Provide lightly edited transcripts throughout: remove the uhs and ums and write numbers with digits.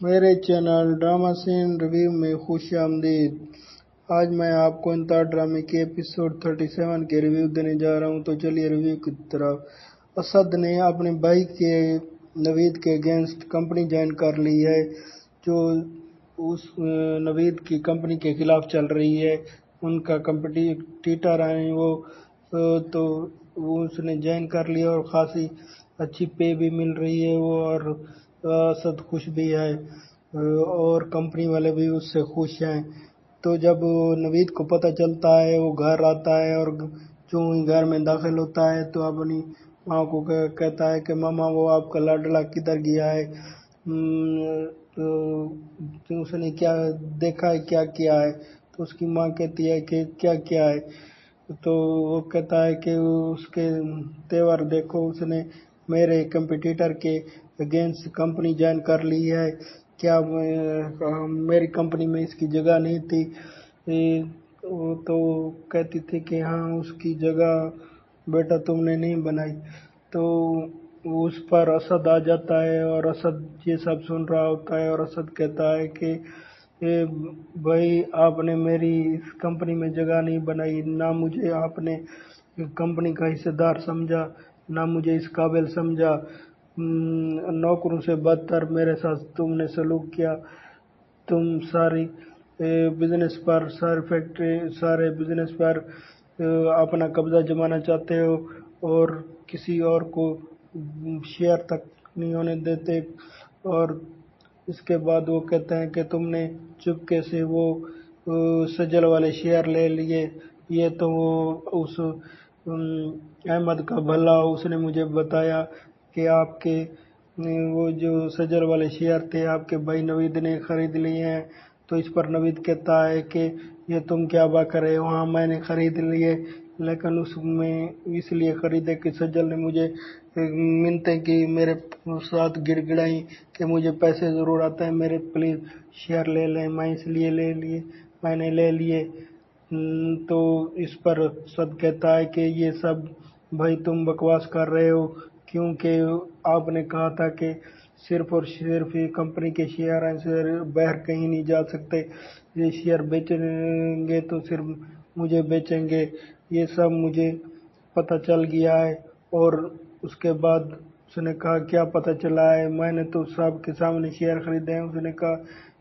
میرے channel drama سین review میں خوش آمدید۔ آج میں آپ کو انتہا ڈرامے کے ایپیسوڈ 37 کے ریویو دینے جا رہا ہوں، تو چلیے ریویو کی طرف۔ اسد نے اپنے بھائی کے نوید کے اگینسٹ کمپنی جوائن کر لی ہے، جو اس نوید کی کمپنی کے خلاف چل رہی ہے۔ ان کا کمپٹیٹر ہیں وہ، تو اس نے جوائن کر لیا اور خاصی اچھی پے بھی مل رہی ہے وہ، اور اسد خوش بھی ہے اور کمپنی والے بھی اس سے خوش ہیں۔ تو جب نوید کو پتہ چلتا ہے، وہ گھر آتا ہے اور جو گھر میں داخل ہوتا ہے تو اپنی ماں کو کہتا ہے کہ ماما وہ آپ کا لاڈلا کدھر گیا ہے، تو اس نے کیا دیکھا ہے، کیا کیا ہے؟ تو اس کی ماں کہتی ہے کہ کیا کیا ہے؟ تو وہ کہتا ہے کہ اس کے تیور دیکھو، اس نے میرے کمپٹیٹر کے اگینسٹ کمپنی جوائن کر لی ہے، کیا میری کمپنی میں اس کی جگہ نہیں تھی؟ تو کہتی تھی کہ ہاں اس کی جگہ بیٹا تم نے نہیں بنائی۔ تو اس پر اسد آ جاتا ہے اور اسد یہ سب سن رہا ہوتا ہے، اور اسد کہتا ہے کہ بھائی آپ نے میری اس کمپنی میں جگہ نہیں بنائی، نہ مجھے آپ نے کمپنی کا حصہ دار سمجھا، نہ مجھے اس قابل سمجھا، نوکروں سے بدتر میرے ساتھ تم نے سلوک کیا۔ تم ساری بزنس پر، ساری فیکٹری، سارے بزنس پر اپنا قبضہ جمانا چاہتے ہو اور کسی اور کو شیئر تک نہیں ہونے دیتے۔ اور اس کے بعد وہ کہتے ہیں کہ تم نے چپکے سے وہ سجل والے شیئر لے لیے، یہ تو وہ اس احمد کا بھلا، اس نے مجھے بتایا کہ آپ کے وہ جو سجل والے شیئر تھے آپ کے بھائی نوید نے خرید لیے ہیں۔ تو اس پر نوید کہتا ہے کہ یہ تم کیا بات کر رہے ہو، ہاں میں نے خرید لیے، لیکن اس میں اس لیے خریدے کہ سجل نے مجھے منتیں کی، میرے ساتھ گڑ گڑائیں کہ مجھے پیسے ضرورت ہے، میرے پلیز شیئر لے لیں، میں اس لیے میں نے لے لیے۔ تو اس پر سد کہتا ہے کہ یہ سب بھائی تم بکواس کر رہے ہو، کیونکہ آپ نے کہا تھا کہ صرف اور صرف یہ کمپنی کے شیئر ہیں، باہر کہیں نہیں جا سکتے، یہ شیئر بیچیں گے تو صرف مجھے بیچیں گے، یہ سب مجھے پتہ چل گیا ہے۔ اور اس کے بعد اس نے کہا کیا پتہ چلا ہے؟ میں نے تو سب کے سامنے شیئر خریدے ہیں۔ اس نے کہا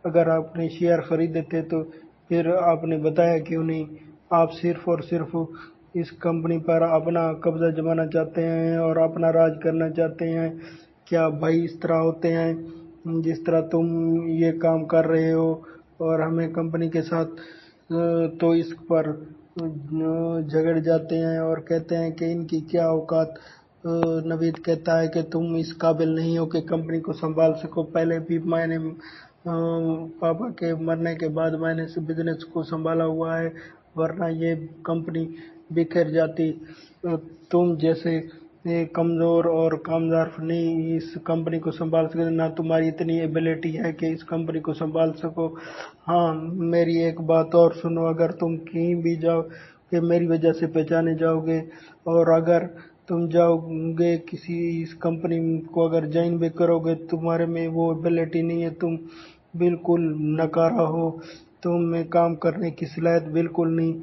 اگر آپ نے شیئر خریدے تھے تو پھر آپ نے بتایا کیوں نہیں؟ آپ صرف اور صرف اس کمپنی پر اپنا قبضہ جمانا چاہتے ہیں اور اپنا راج کرنا چاہتے ہیں۔ کیا بھائی اس طرح ہوتے ہیں جس طرح تم یہ کام کر رہے ہو اور ہمیں کمپنی کے ساتھ؟ تو اس پر جھگڑ جاتے ہیں اور کہتے ہیں کہ ان کی کیا اوقات۔ نوید کہتا ہے کہ تم اس قابل نہیں ہو کہ کمپنی کو سنبھال سکو، پہلے بھی میں نے پاپا کے مرنے کے بعد میں نے اس بزنس کو سنبھالا ہوا ہے، ورنہ یہ کمپنی بکھر جاتی۔ تم جیسے کمزور اور کامزور نہیں اس کمپنی کو سنبھال سکتے، نہ تمہاری اتنی ایبلٹی ہے کہ اس کمپنی کو سنبھال سکو۔ ہاں میری ایک بات اور سنو، اگر تم کہیں بھی جاؤ کہ میری وجہ سے پہچانے جاؤ گے، اور اگر تم جاؤ گے کسی اس کمپنی کو اگر جوائن بھی کرو گے، تمہارے میں وہ ایبلٹی نہیں ہے، تم بالکل ناکارہ ہو، تم میں کام کرنے کی صلاحیت بالکل نہیں،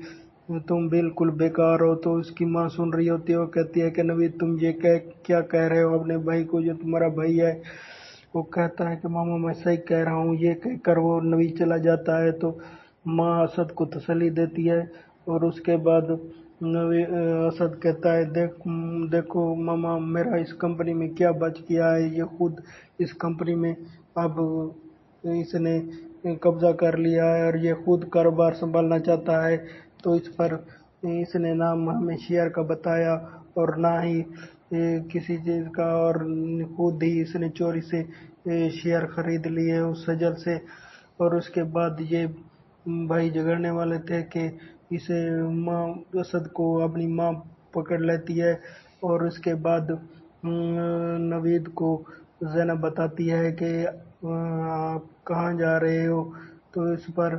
تم بالکل بیکار ہو۔ تو اس کی ماں سن رہی ہوتی ہے، وہ کہتی ہے کہ نوید تم یہ کیا کہہ رہے ہو اپنے بھائی کو، جو تمہارا بھائی ہے؟ وہ کہتا ہے کہ ماما میں صحیح کہہ رہا ہوں، یہ کہہ کر وہ نوید چلا جاتا ہے۔ تو ماں اسد کو تسلی دیتی ہے اور اس کے بعد اسد کہتا ہے دیکھو ماما، میرا اس کمپنی میں کیا بچ گیا ہے، یہ خود اس کمپنی میں اب اس نے قبضہ کر لیا ہے اور یہ خود کاروبار سنبھالنا چاہتا ہے۔ تو اس پر اس نے نہ ہمیں شیئر کا بتایا اور نہ ہی کسی چیز کا، اور خود ہی اس نے چوری سے شیئر خرید لیے اس سجل سے۔ اور اس کے بعد یہ بھائی جھگڑنے والے تھے کہ اسے ماں اسد کو اپنی ماں پکڑ لیتی ہے، اور اس کے بعد نوید کو زینب بتاتی ہے کہ آپ کہاں جا رہے ہو؟ تو اس پر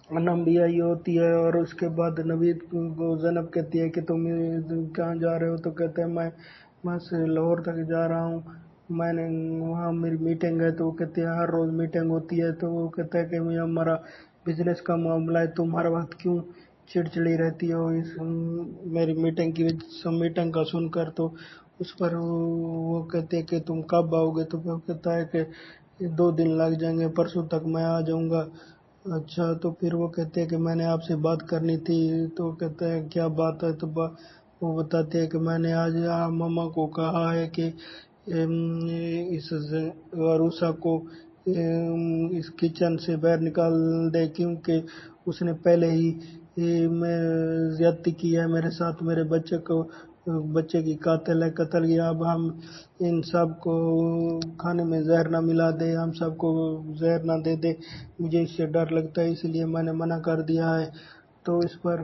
انم بھی آئی ہوتی ہے، اور اس کے بعد نوید کو زینب کہتی ہے کہ تم کہاں جا رہے ہو؟ تو کہتے ہیں میں سے لاہور تک جا رہا ہوں۔ میں نے وہاں میری میٹنگ ہے تو وہ کہتے ہیں ہر روز میٹنگ ہوتی ہے، تو وہ کہتا ہے کہ یہ ہمارا بزنس کا معاملہ ہے، تم ہر وقت کیوں چڑچڑی رہتی ہو اس میری میٹنگ کی میٹنگ کا سن کر۔ تو اس پر وہ کہتے ہیں کہ تم کب آؤ گے، تو وہ کہتا ہے کہ 2 دن لگ جائیں گے، پرسوں تک میں آ جاؤں گا۔ اچھا، تو پھر وہ کہتے ہیں کہ میں نے آپ سے بات کرنی تھی، تو کہتے ہیں کیا بات ہے، تو وہ بتاتے ہیں کہ میں نے آج ماما کو کہا ہے کہ اس عروسہ کو اس کچن سے باہر نکال دے، کیونکہ اس نے پہلے ہی میں زیادتی کی ہے میرے ساتھ، میرے بچے کی قتل کیا۔ اب ہم ان سب کو کھانے میں زہر نہ ملا دے، ہم سب کو زہر نہ دے دے، مجھے اس سے ڈر لگتا ہے، اس لیے میں نے منع کر دیا ہے۔ تو اس پر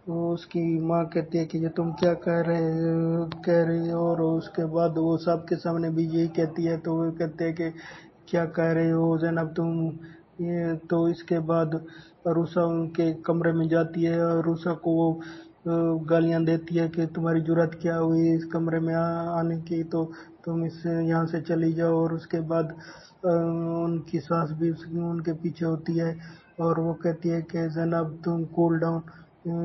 اس کی ماں کہتی ہے کہ یہ تم کیا کہہ رہی ہو، اور اس کے بعد وہ سب کے سامنے بھی یہی کہتی ہے، تو وہ کہتے ہیں کہ کیا کہہ رہے ہو زینب تم یہ۔ تو اس کے بعد عروسہ ان کے کمرے میں جاتی ہے، اور عروسہ کو وہ گالیاں دیتی ہے کہ تمہاری جرأت کیا ہوئی اس کمرے میں آنے کی، تو تم یہاں سے چلی جاؤ۔ اور اس کے بعد ان کی ساس بھی ان کے پیچھے ہوتی ہے، اور وہ کہتی ہے کہ زینب تم کول ڈاؤن،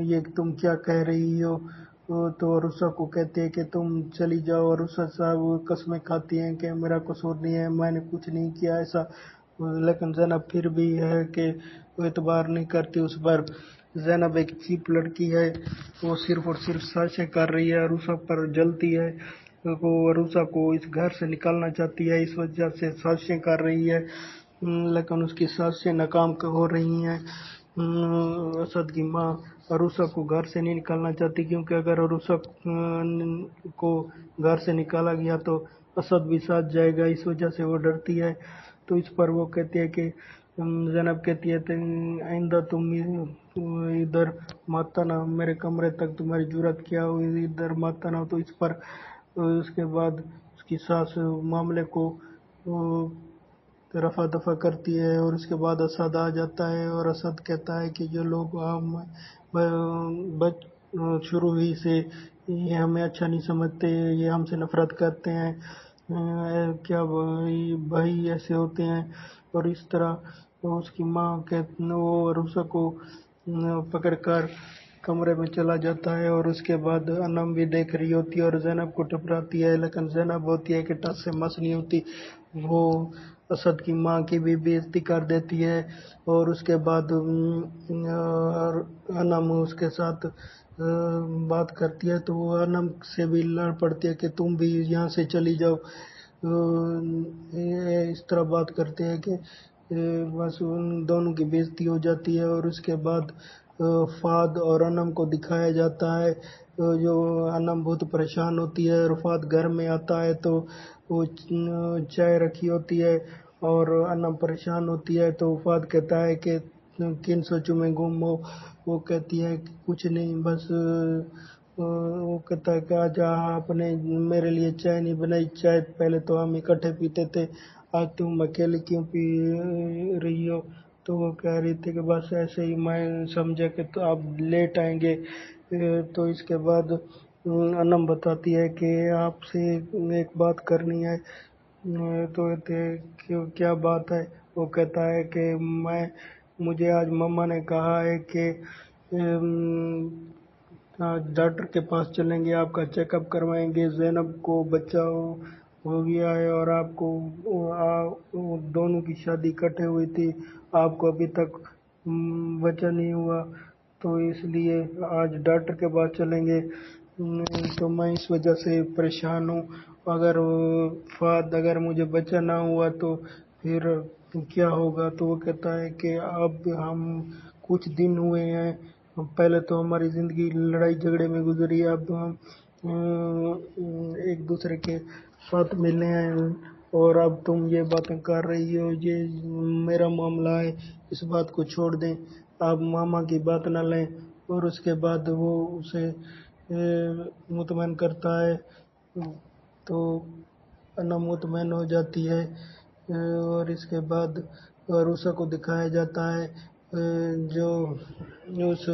یہ تم کیا کہہ رہی ہو۔ تو عروسہ کو کہتے ہیں کہ تم چلی جاؤ، اور عروسہ صاحب قسمیں کھاتی ہیں کہ میرا قصور نہیں ہے، میں نے کچھ نہیں کیا ایسا، لیکن زینب پھر بھی ہے کہ وہ اعتبار نہیں کرتی اس پر۔ زینب ایک چیپ لڑکی ہے، وہ صرف اور صرف سازشیں کر رہی ہے، عروسہ پر جلتی ہے، وہ عروسہ کو اس گھر سے نکالنا چاہتی ہے، اس وجہ سے سازشیں کر رہی ہے، لیکن اس کی سازشیں ناکام ہو رہی ہیں۔ اسد کی ماں عروسہ کو گھر سے نہیں نکالنا چاہتی، کیونکہ اگر عروسہ کو گھر سے نکالا گیا تو اسد بھی ساتھ جائے گا، اس وجہ سے وہ ڈرتی ہے۔ تو اس پر وہ کہتی ہے کہ زینب کہتی ہے آئندہ تم ادھر مت آنا، میرے کمرے تک تمہاری جرأت کیا ہوئی، ادھر مت آنا۔ تو اس پر اس کے بعد اس کی ساس معاملے کو رفع دفع کرتی ہے، اور اس کے بعد اسد آ جاتا ہے، اور اسد کہتا ہے کہ جو لوگ شروع ہی سے یہ ہمیں اچھا نہیں سمجھتے، یہ ہم سے نفرت کرتے ہیں، کیا بھائی ایسے ہوتے ہیں۔ اور اس طرح اس کی ماں وہ عروسہ کو پکڑ کر کمرے میں چلا جاتا ہے، اور اس کے بعد انم بھی دیکھ رہی ہوتی ہے اور زینب کو ٹپراتی ہے، لیکن زینب ہوتی ہے کہ ٹس سے مس نہیں ہوتی، وہ اسد کی ماں کی بھی بےعزتی کر دیتی ہے، اور اس کے بعد انم اس کے ساتھ بات کرتی ہے، تو وہ انم سے بھی لڑ پڑتی ہے کہ تم بھی یہاں سے چلی جاؤ۔ اس طرح بات کرتے ہیں کہ بس ان دونوں کی بےعزتی ہو جاتی ہے، اور اس کے بعد فہد اور انم کو دکھایا جاتا ہے، جو انم بہت پریشان ہوتی ہے، اور فہد گھر میں آتا ہے تو وہ چائے رکھی ہوتی ہے، اور انم پریشان ہوتی ہے، تو فہد کہتا ہے کہ کن سوچوں میں گم ہو، وہ کہتی ہے کہ کچھ نہیں، بس وہ کہتا ہے کہ آج آپ نے میرے لیے چائے نہیں بنائی، چائے پہلے تو ہم اکٹھے پیتے تھے، آج تم اکیلے کیوں پی رہی ہو۔ تو وہ کہہ رہی تھی کہ بس ایسے ہی، میں سمجھا کہ تو آپ لیٹ آئیں گے۔ تو اس کے بعد انم بتاتی ہے کہ آپ سے ایک بات کرنی ہے، تو کیا بات ہے۔ وہ کہتا ہے کہ مجھے آج مما نے کہا ہے کہ آج ڈاکٹر کے پاس چلیں گے، آپ کا چیک اپ کروائیں گے، زینب کو بچہ ہو گیا ہے، اور آپ کو دونوں کی شادی اکٹھے ہوئی تھی، آپ کو ابھی تک بچہ نہیں ہوا، تو اس لیے آج ڈاکٹر کے پاس چلیں گے، تو میں اس وجہ سے پریشان ہوں، اگر مجھے بچہ نہ ہوا تو پھر کیا ہوگا۔ تو وہ کہتا ہے کہ اب ہم کچھ دن ہوئے ہیں، پہلے تو ہماری زندگی لڑائی جھگڑے میں گزری، اب ہم ایک دوسرے کے ساتھ ملے ہیں، اور اب تم یہ باتیں کر رہی ہو، یہ میرا معاملہ ہے، اس بات کو چھوڑ دیں، آپ ماما کی بات نہ لیں۔ اور اس کے بعد وہ اسے مطمئن کرتا ہے، تو انا مطمئن ہو جاتی ہے، اور اس کے بعد عروسہ کو دکھایا جاتا ہے جو اس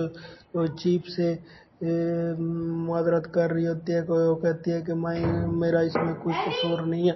چیف سے معذرت کر رہی ہوتی ہے، وہ کہتی ہے کہ میرا اس میں کوئی قصور نہیں ہے،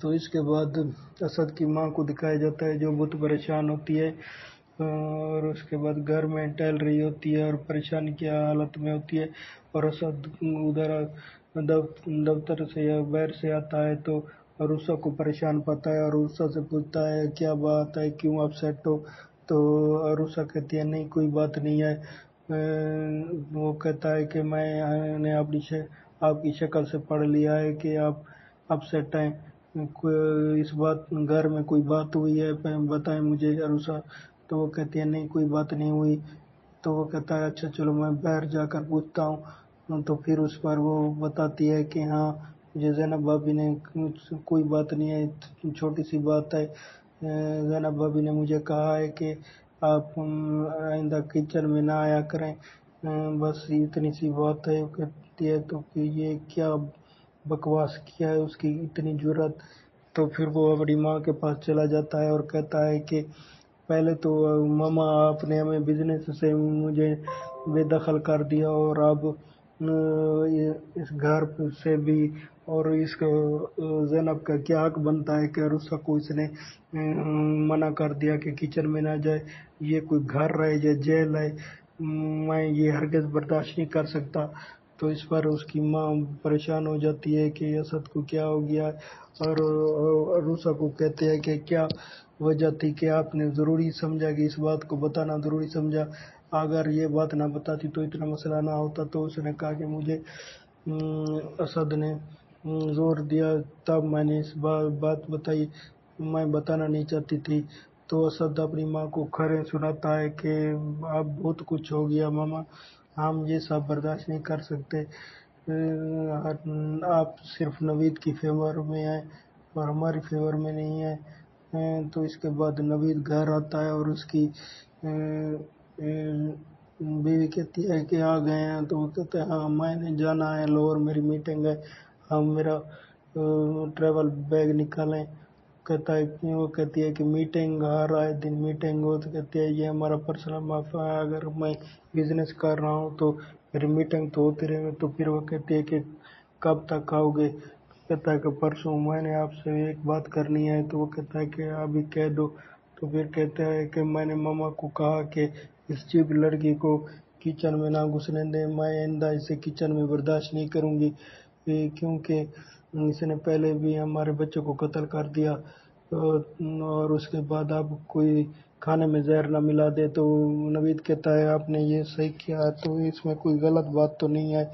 تو اس کے بعد اسد کی ماں کو دکھایا جاتا ہے جو بہت پریشان ہوتی ہے، اور اس کے بعد گھر میں ٹہل رہی ہوتی ہے اور پریشانی کی حالت میں ہوتی ہے، اور اسد ادھر دفتر سے یا باہر سے آتا ہے تو عروسہ کو پریشان پاتا ہے اور عروسہ سے پوچھتا ہے کیا بات ہے، کیوں اپسیٹ ہو؟ تو عروسہ کہتی ہے نہیں کوئی بات نہیں ہے۔ وہ کہتا ہے کہ میں نے آپ کی شکل سے پڑھ لیا ہے کہ آپ اپسیٹ ہیں، اس بات گھر میں کوئی بات ہوئی ہے بتائیں مجھے عروسہ۔ تو وہ کہتی ہے نہیں کوئی بات نہیں ہوئی۔ تو وہ کہتا ہے اچھا چلو میں باہر جا کر پوچھتا ہوں۔ تو پھر اس پر وہ بتاتی ہے کہ ہاں مجھے زینب بھابی نے کوئی بات نہیں ہے، چھوٹی سی بات ہے، زینب بھابی نے مجھے کہا ہے کہ آپ آئندہ کچن میں نہ آیا کریں، بس اتنی سی بات ہے۔ وہ کہتی ہے تو کہ یہ کیا بکواس کیا ہے اس کی اتنی جرأت۔ تو پھر وہ اپنی ماں کے پاس چلا جاتا ہے اور کہتا ہے کہ پہلے تو ماما آپ نے ہمیں بزنس سے مجھے بے دخل کر دیا، اور اب اس گھر سے بھی، اور اس کو زینب کا کیا حق بنتا ہے کہ عروسہ کو اس نے منع کر دیا کہ کچن میں نہ جائے، یہ کوئی گھر ہے یا جیل ہے، میں یہ ہرگز برداشت نہیں کر سکتا۔ تو اس پر اس کی ماں پریشان ہو جاتی ہے کہ اسد کو کیا ہو گیا، اور عروسہ کو کہتے ہیں کہ کیا وجہ تھی کہ آپ نے ضروری سمجھا کہ اس بات کو بتانا ضروری سمجھا، اگر یہ بات نہ بتاتی تو اتنا مسئلہ نہ ہوتا۔ تو اس نے کہا کہ مجھے اسد نے زور دیا تب میں نے اس بات بتائی، میں بتانا نہیں چاہتی تھی۔ تو اسد اپنی ماں کو خبریں سناتا ہے کہ اب بہت کچھ ہو گیا ماما، ہم یہ سب برداشت نہیں کر سکتے، آپ صرف نوید کی فیور میں ہیں اور ہماری فیور میں نہیں ہیں۔ تو اس کے بعد نوید گھر آتا ہے اور اس کی بیوی کہتی ہے کہ آ گئے ہیں، تو وہ کہتے ہیں ہاں میں نے جانا ہے لاہور، میری میٹنگ ہے، ہم میرا ٹریول بیگ نکالیں۔ کہتا ہے وہ کہتی ہے کہ میٹنگ ہر آئے دن میٹنگ ہو، تو کہتی ہے یہ ہمارا پرسنل معاملہ ہے، اگر میں بزنس کر رہا ہوں تو میری میٹنگ تو ہوتی رہے گی۔ تو پھر وہ کہتی ہے کہ کب تک آؤ گے؟ کہتا ہے کہ پرسوں، میں نے آپ سے ایک بات کرنی ہے۔ تو وہ کہتا ہے کہ ابھی کہہ دو۔ تو پھر کہتا ہے کہ میں نے ماما کو کہا کہ اس چیپ لڑکی کو کچن میں نہ گھسنے دیں، میں آئندہ اسے کچن میں برداشت نہیں کروں گی، کیونکہ اس نے پہلے بھی ہمارے بچوں کو قتل کر دیا، اور اس کے بعد اب کوئی کھانے میں زہر نہ ملا دے۔ تو نوید کہتا ہے آپ نے یہ صحیح کیا، تو اس میں کوئی غلط بات تو نہیں ہے۔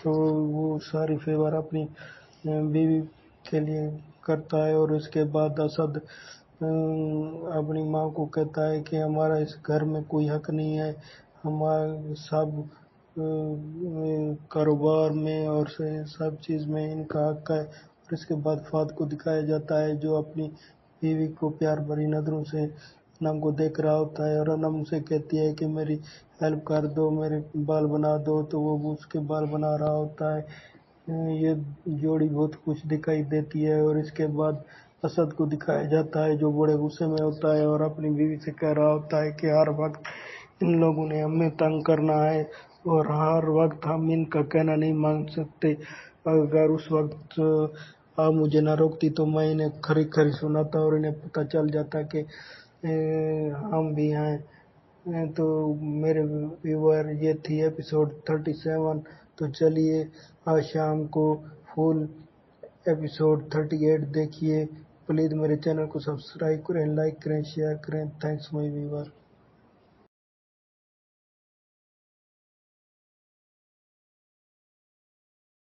تو وہ ساری فیور اپنی بیوی کے لیے کرتا ہے، اور اس کے بعد اسد اپنی ماں کو کہتا ہے کہ ہمارا اس گھر میں کوئی حق نہیں ہے، ہمارا سب کاروبار میں اور سب چیز میں ان کا حق ہے۔ اور اس کے بعد فہد کو دکھایا جاتا ہے جو اپنی بیوی کو پیار بھری نظروں سے انم کو دیکھ رہا ہوتا ہے، اور انم سے کہتی ہے کہ میری ہیلپ کر دو، میرے بال بنا دو، تو وہ اس کے بال بنا رہا ہوتا ہے۔ یہ جوڑی بہت کچھ دکھائی دیتی ہے، اور اس کے بعد اسد کو دکھایا جاتا ہے جو بڑے غصے میں ہوتا ہے اور اپنی بیوی سے کہہ رہا ہوتا ہے کہ ہر وقت ان لوگوں نے ہمیں تنگ کرنا ہے، اور ہر وقت ہم ان کا کہنا نہیں مان سکتے، اگر اس وقت آپ مجھے نہ روکتی تو میں انہیں کھری کھری سناتا اور انہیں پتہ چل جاتا کہ ہم بھی ہیں۔ تو میرے ویور یہ تھی ایپیسوڈ 37۔ تو چلیے آج شام کو فل ایپیسوڈ 38 دیکھیے۔ پلیز میرے چینل کو سبسکرائب کریں، لائک کریں، شیئر کریں۔ تھینکس مائی ویور۔